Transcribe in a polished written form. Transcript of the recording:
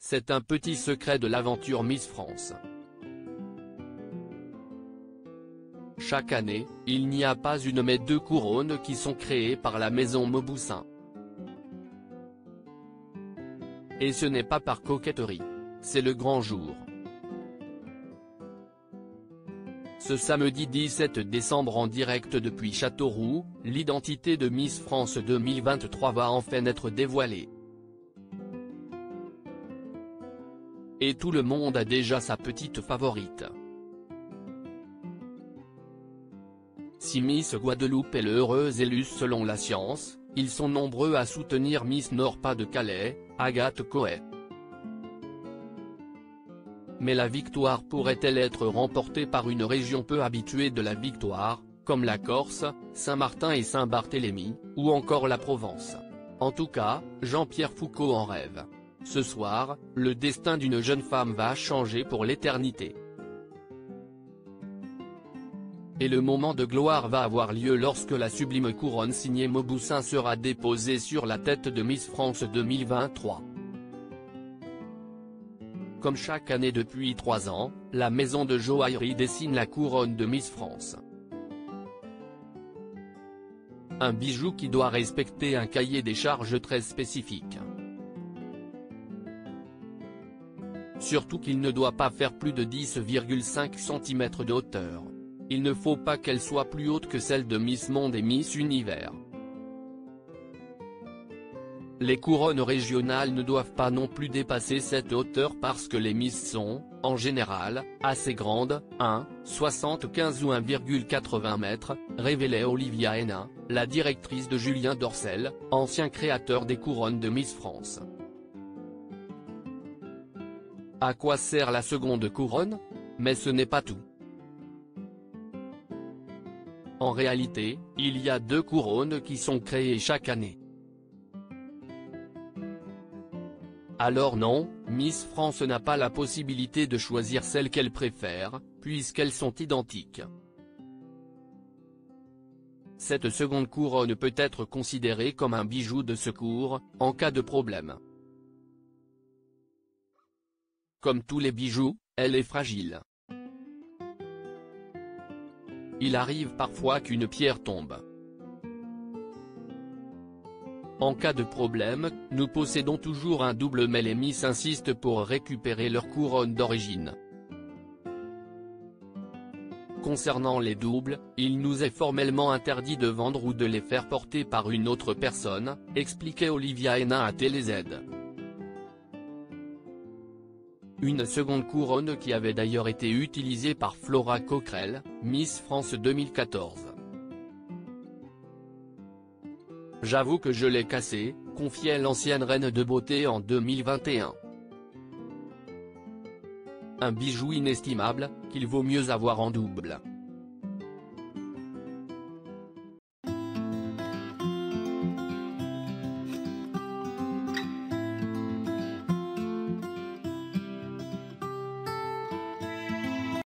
C'est un petit secret de l'aventure Miss France. Chaque année, il n'y a pas une mais deux couronnes qui sont créées par la maison Mauboussin. Et ce n'est pas par coquetterie. C'est le grand jour. Ce samedi 17 décembre en direct depuis Châteauroux, l'identité de Miss France 2023 va enfin être dévoilée. Et tout le monde a déjà sa petite favorite. Si Miss Guadeloupe est le heureux élu selon la science, ils sont nombreux à soutenir Miss Nord-Pas-de-Calais, Agathe Coët. Mais la victoire pourrait-elle être remportée par une région peu habituée de la victoire, comme la Corse, Saint-Martin et Saint-Barthélemy, ou encore la Provence? En tout cas, Jean-Pierre Foucault en rêve. Ce soir, le destin d'une jeune femme va changer pour l'éternité. Et le moment de gloire va avoir lieu lorsque la sublime couronne signée Mauboussin sera déposée sur la tête de Miss France 2023. Comme chaque année depuis 3 ans, la maison de joaillerie dessine la couronne de Miss France. Un bijou qui doit respecter un cahier des charges très spécifique. Surtout qu'il ne doit pas faire plus de 10,5 cm de hauteur. Il ne faut pas qu'elle soit plus haute que celle de Miss Monde et Miss Univers. Les couronnes régionales ne doivent pas non plus dépasser cette hauteur parce que les Miss sont, en général, assez grandes, 1,75 ou 1,80 m, révélait Olivia Hénin, la directrice de Julien Dorcel, ancien créateur des couronnes de Miss France. À quoi sert la seconde couronne? Mais ce n'est pas tout. En réalité, il y a 2 couronnes qui sont créées chaque année. Alors non, Miss France n'a pas la possibilité de choisir celle qu'elle préfère, puisqu'elles sont identiques. Cette seconde couronne peut être considérée comme un bijou de secours, en cas de problème. Comme tous les bijoux, elle est fragile. Il arrive parfois qu'une pierre tombe. En cas de problème, nous possédons toujours un double mais les Miss insistent pour récupérer leur couronne d'origine. Concernant les doubles, il nous est formellement interdit de vendre ou de les faire porter par une autre personne, expliquait Olivia Hénin à TéléZ. Une seconde couronne qui avait d'ailleurs été utilisée par Flora Coquerel, Miss France 2014. J'avoue que je l'ai cassée, confiait l'ancienne reine de beauté en 2021. Un bijou inestimable, qu'il vaut mieux avoir en double.